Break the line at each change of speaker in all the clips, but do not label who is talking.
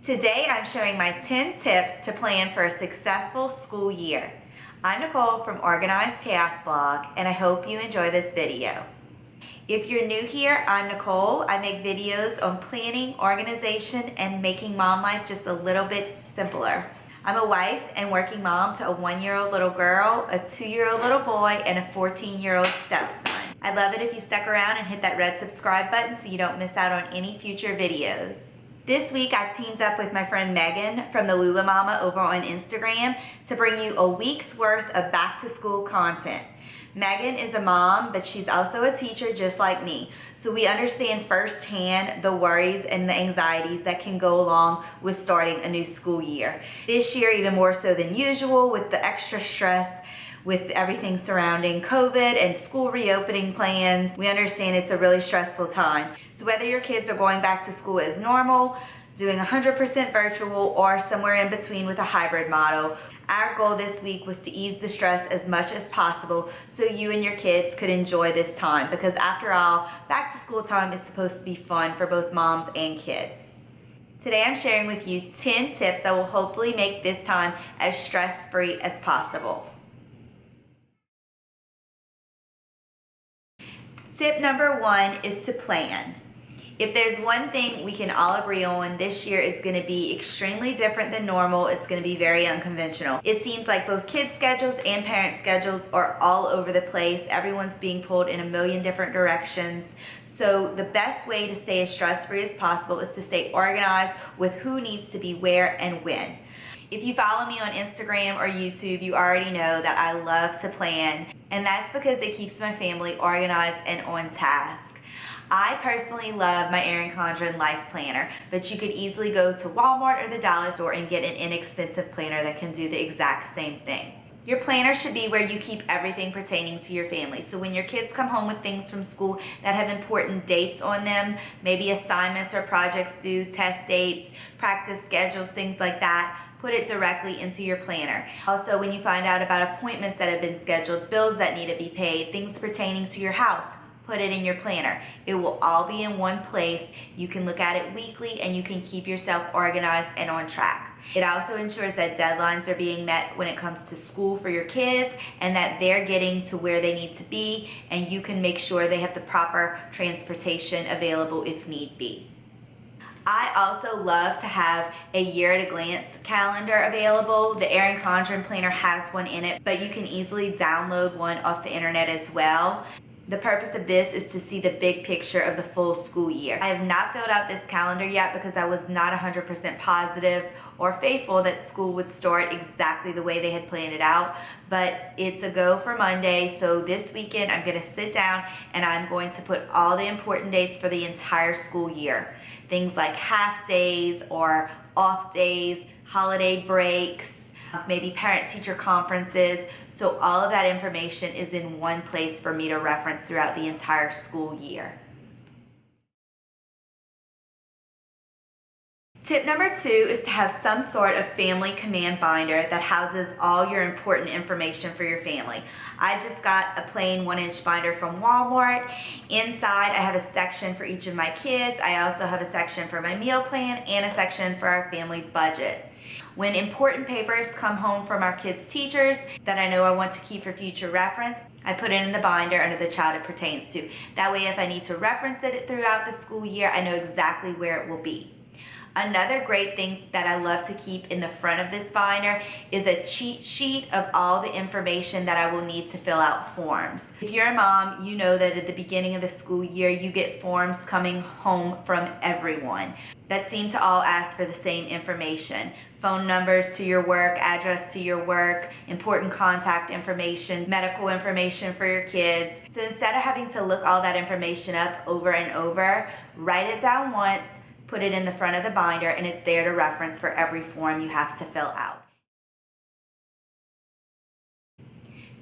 Today I'm sharing my 10 tips to plan for a successful school year. I'm Nicole from Organized Chaos Blog, and I hope you enjoy this video. If you're new here, I'm Nicole. I make videos on planning, organization, and making mom life just a little bit simpler. I'm a wife and working mom to a 1-year-old little girl, a 2-year-old little boy, and a 14-year-old stepson. I'd love it if you stuck around and hit that red subscribe button so you don't miss out on any future videos. This week I teamed up with my friend Megan from the Lula Mama over on Instagram to bring you a week's worth of back to school content. Megan is a mom, but she's also a teacher just like me. So we understand firsthand the worries and the anxieties that can go along with starting a new school year. This year even more so than usual with the extra stress with everything surrounding COVID and school reopening plans. We understand it's a really stressful time. So whether your kids are going back to school as normal, doing 100% virtual, or somewhere in between with a hybrid model, our goal this week was to ease the stress as much as possible so you and your kids could enjoy this time, because after all, back to school time is supposed to be fun for both moms and kids. Today I'm sharing with you 10 tips that will hopefully make this time as stress-free as possible. Tip number 1 is to plan. If there's one thing we can all agree on, this year is going to be extremely different than normal. It's going to be very unconventional. It seems like both kids' schedules and parent schedules are all over the place. Everyone's being pulled in a million different directions. So the best way to stay as stress-free as possible is to stay organized with who needs to be where and when. If you follow me on Instagram or YouTube, you already know that I love to plan, and that's because it keeps my family organized and on task. I personally love my Erin Condren Life Planner, but you could easily go to Walmart or the dollar store and get an inexpensive planner that can do the exact same thing. Your planner should be where you keep everything pertaining to your family. So when your kids come home with things from school that have important dates on them, maybe assignments or projects due, test dates, practice schedules, things like that, put it directly into your planner. Also, when you find out about appointments that have been scheduled, bills that need to be paid, things pertaining to your house, put it in your planner. It will all be in one place. You can look at it weekly and you can keep yourself organized and on track. It also ensures that deadlines are being met when it comes to school for your kids and that they're getting to where they need to be, and you can make sure they have the proper transportation available if need be. I also love to have a year-at-a-glance calendar available. The Erin Condren Planner has one in it, but you can easily download one off the internet as well. The purpose of this is to see the big picture of the full school year. I have not filled out this calendar yet because I was not 100% positive or faithful that school would start exactly the way they had planned it out, but it's a go for Monday. So this weekend I'm going to sit down and I'm going to put all the important dates for the entire school year. Things like half days or off days, holiday breaks, maybe parent-teacher conferences. So all of that information is in one place for me to reference throughout the entire school year. Tip number 2 is to have some sort of family command binder that houses all your important information for your family. I just got a plain 1-inch binder from Walmart. Inside I have a section for each of my kids. I also have a section for my meal plan and a section for our family budget. When important papers come home from our kids' teachers that I know I want to keep for future reference, I put it in the binder under the child it pertains to. That way if I need to reference it throughout the school year, I know exactly where it will be. Another great thing that I love to keep in the front of this binder is a cheat sheet of all the information that I will need to fill out forms. If you're a mom, you know that at the beginning of the school year, you get forms coming home from everyone that seem to all ask for the same information. Phone numbers to your work, address to your work, important contact information, medical information for your kids. So instead of having to look all that information up over and over, write it down once, put it in the front of the binder, and it's there to reference for every form you have to fill out.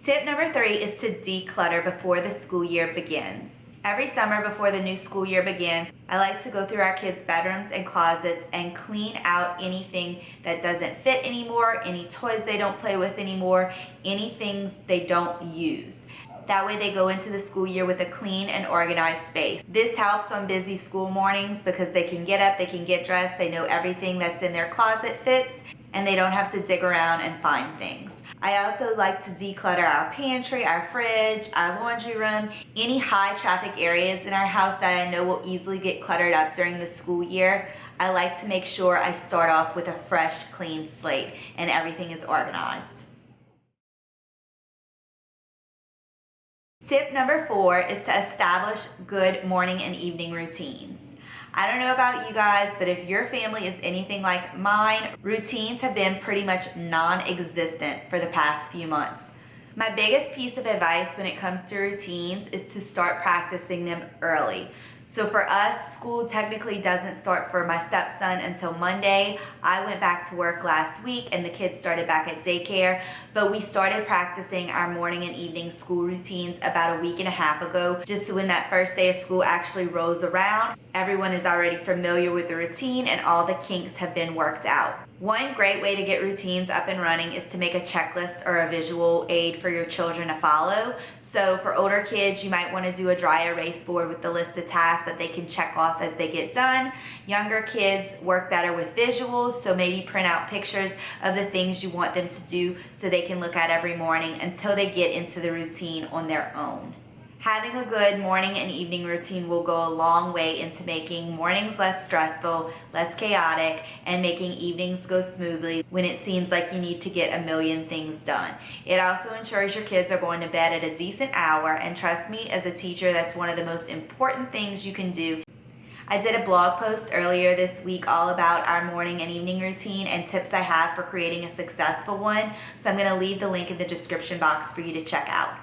Tip number 3 is to declutter before the school year begins. Every summer before the new school year begins, I like to go through our kids' bedrooms and closets and clean out anything that doesn't fit anymore, any toys they don't play with anymore, any things they don't use. That way they go into the school year with a clean and organized space. This helps on busy school mornings because they can get up, they can get dressed, they know everything that's in their closet fits, and they don't have to dig around and find things. I also like to declutter our pantry, our fridge, our laundry room, any high traffic areas in our house that I know will easily get cluttered up during the school year. I like to make sure I start off with a fresh, clean slate and everything is organized. Tip number 4 is to establish good morning and evening routines. I don't know about you guys, but if your family is anything like mine, routines have been pretty much non-existent for the past few months. My biggest piece of advice when it comes to routines is to start practicing them early. So for us, school technically doesn't start for my stepson until Monday. I went back to work last week and the kids started back at daycare, but we started practicing our morning and evening school routines about a week and a half ago, just so when that first day of school actually rolls around, everyone is already familiar with the routine and all the kinks have been worked out. One great way to get routines up and running is to make a checklist or a visual aid for your children to follow. So for older kids, you might want to do a dry erase board with the list of tasks that they can check off as they get done. Younger kids work better with visuals, so maybe print out pictures of the things you want them to do so they can look at every morning until they get into the routine on their own. Having a good morning and evening routine will go a long way into making mornings less stressful, less chaotic, and making evenings go smoothly when it seems like you need to get a million things done. It also ensures your kids are going to bed at a decent hour, and trust me, as a teacher, that's one of the most important things you can do. I did a blog post earlier this week all about our morning and evening routine and tips I have for creating a successful one, so I'm going to leave the link in the description box for you to check out.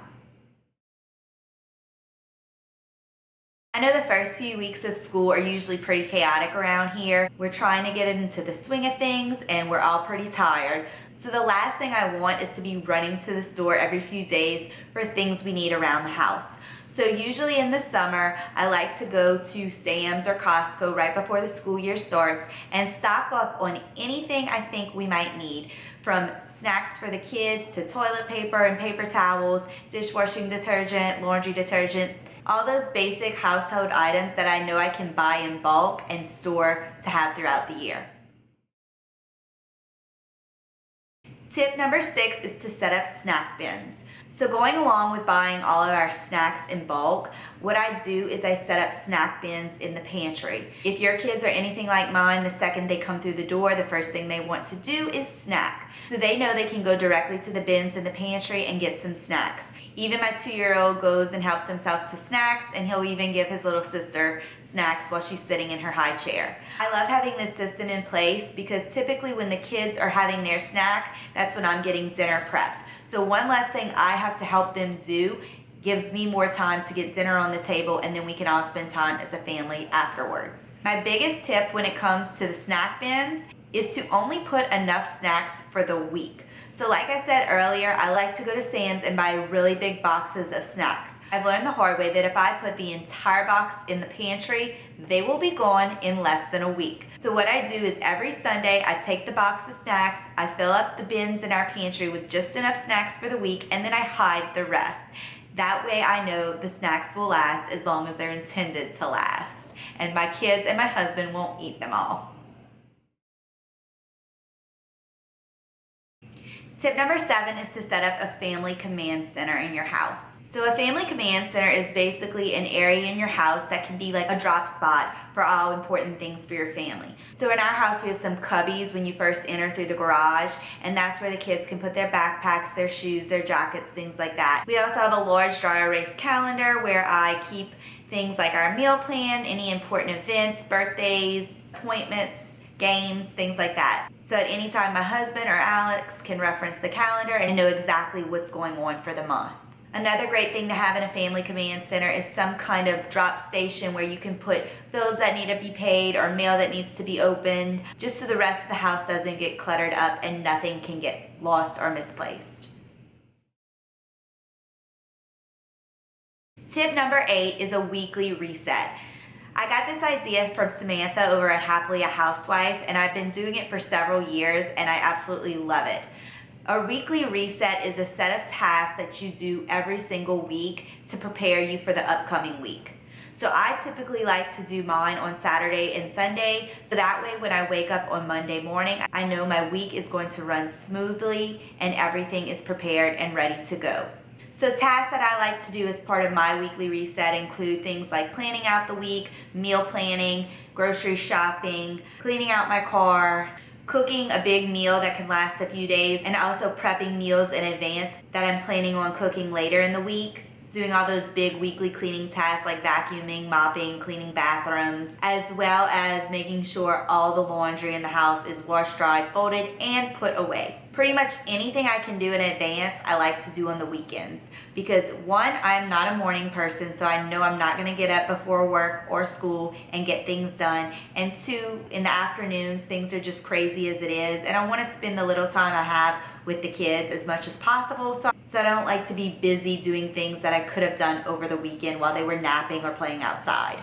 I know the first few weeks of school are usually pretty chaotic around here. We're trying to get into the swing of things and we're all pretty tired. So the last thing I want is to be running to the store every few days for things we need around the house. So usually in the summer, I like to go to Sam's or Costco right before the school year starts and stock up on anything I think we might need, from snacks for the kids to toilet paper and paper towels, dishwashing detergent, laundry detergent, all those basic household items that I know I can buy in bulk and store to have throughout the year. Tip number 6 is to set up snack bins. So going along with buying all of our snacks in bulk, what I do is I set up snack bins in the pantry. If your kids are anything like mine, the second they come through the door, the first thing they want to do is snack. So they know they can go directly to the bins in the pantry and get some snacks. Even my 2-year-old goes and helps himself to snacks, and he'll even give his little sister snacks while she's sitting in her high chair. I love having this system in place because typically when the kids are having their snack, that's when I'm getting dinner prepped. So one less thing I have to help them do gives me more time to get dinner on the table, and then we can all spend time as a family afterwards. My biggest tip when it comes to the snack bins is to only put enough snacks for the week. So like I said earlier, I like to go to Sam's and buy really big boxes of snacks. I've learned the hard way that if I put the entire box in the pantry, they will be gone in less than a week. So what I do is every Sunday, I take the box of snacks, I fill up the bins in our pantry with just enough snacks for the week, and then I hide the rest. That way I know the snacks will last as long as they're intended to last. And my kids and my husband won't eat them all. Tip number 7 is to set up a family command center in your house. So a family command center is basically an area in your house that can be like a drop spot for all important things for your family. So in our house, we have some cubbies when you first enter through the garage, and that's where the kids can put their backpacks, their shoes, their jackets, things like that. We also have a large dry erase calendar where I keep things like our meal plan, any important events, birthdays, appointments, games, things like that. So at any time, my husband or Alex can reference the calendar and know exactly what's going on for the month. Another great thing to have in a family command center is some kind of drop station where you can put bills that need to be paid or mail that needs to be opened, just so the rest of the house doesn't get cluttered up and nothing can get lost or misplaced. Tip number 8 is a weekly reset. I got this idea from Samantha over at Happily a Housewife, and I've been doing it for several years and I absolutely love it. A weekly reset is a set of tasks that you do every single week to prepare you for the upcoming week. So I typically like to do mine on Saturday and Sunday, so that way when I wake up on Monday morning, I know my week is going to run smoothly and everything is prepared and ready to go. So tasks that I like to do as part of my weekly reset include things like planning out the week, meal planning, grocery shopping, cleaning out my car, cooking a big meal that can last a few days, and also prepping meals in advance that I'm planning on cooking later in the week. Doing all those big weekly cleaning tasks like vacuuming, mopping, cleaning bathrooms, as well as making sure all the laundry in the house is washed, dried, folded, and put away. Pretty much anything I can do in advance, I like to do on the weekends. Because one, I'm not a morning person, so I know I'm not gonna get up before work or school and get things done. And two, in the afternoons, things are just crazy as it is, and I wanna spend the little time I have with the kids as much as possible. So I don't like to be busy doing things that I could have done over the weekend while they were napping or playing outside.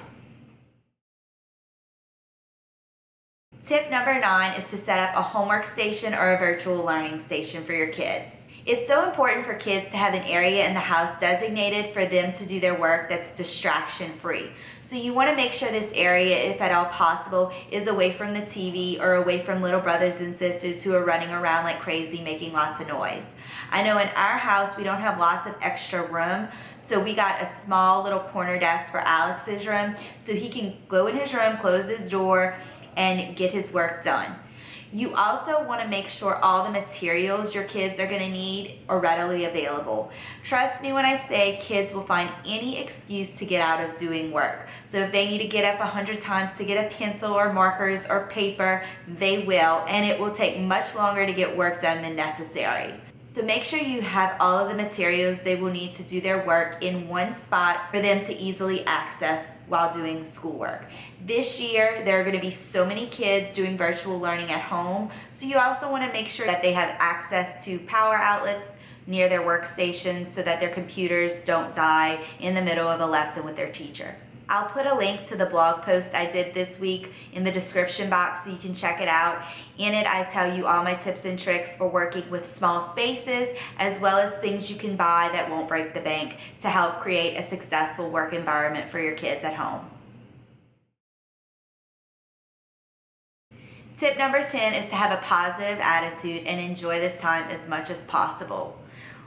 Tip number 9 is to set up a homework station or a virtual learning station for your kids. It's so important for kids to have an area in the house designated for them to do their work that's distraction free. So you want to make sure this area, if at all possible, is away from the TV or away from little brothers and sisters who are running around like crazy making lots of noise. I know in our house we don't have lots of extra room, so we got a small little corner desk for Alex's room so he can go in his room, close his door, and get his work done. You also want to make sure all the materials your kids are going to need are readily available. Trust me when I say kids will find any excuse to get out of doing work. So if they need to get up 100 times to get a pencil or markers or paper, they will, and it will take much longer to get work done than necessary. So make sure you have all of the materials they will need to do their work in one spot for them to easily access while doing schoolwork. This year, there are going to be so many kids doing virtual learning at home, so you also want to make sure that they have access to power outlets near their workstations so that their computers don't die in the middle of a lesson with their teacher. I'll put a link to the blog post I did this week in the description box so you can check it out. In it, I tell you all my tips and tricks for working with small spaces, as well as things you can buy that won't break the bank to help create a successful work environment for your kids at home. Tip number 10 is to have a positive attitude and enjoy this time as much as possible.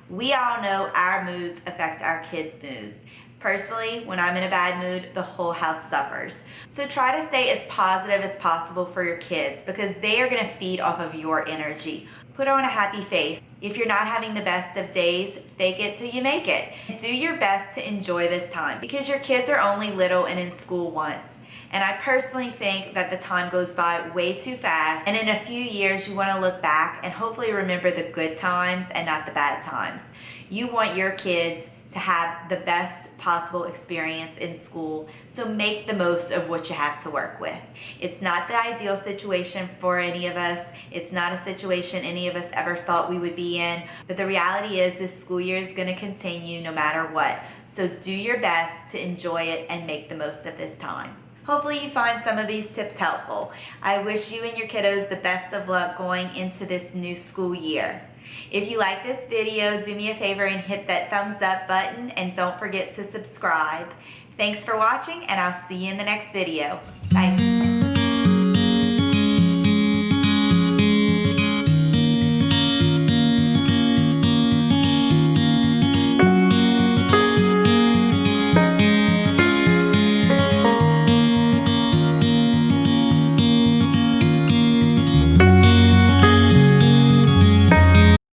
We all know our moods affect our kids' moods. Personally, when I'm in a bad mood, the whole house suffers. So try to stay as positive as possible for your kids because they are going to feed off of your energy. Put on a happy face. If you're not having the best of days, fake it till you make it. Do your best to enjoy this time because your kids are only little and in school once. And I personally think that the time goes by way too fast, and in a few years you want to look back and hopefully remember the good times and not the bad times. You want your kids to have the best possible experience in school, so make the most of what you have to work with. It's not the ideal situation for any of us. It's not a situation any of us ever thought we would be in, but the reality is this school year is going to continue no matter what. So do your best to enjoy it and make the most of this time. Hopefully you find some of these tips helpful. I wish you and your kiddos the best of luck going into this new school year. If you like this video, do me a favor and hit that thumbs up button and don't forget to subscribe. Thanks for watching and I'll see you in the next video. Bye.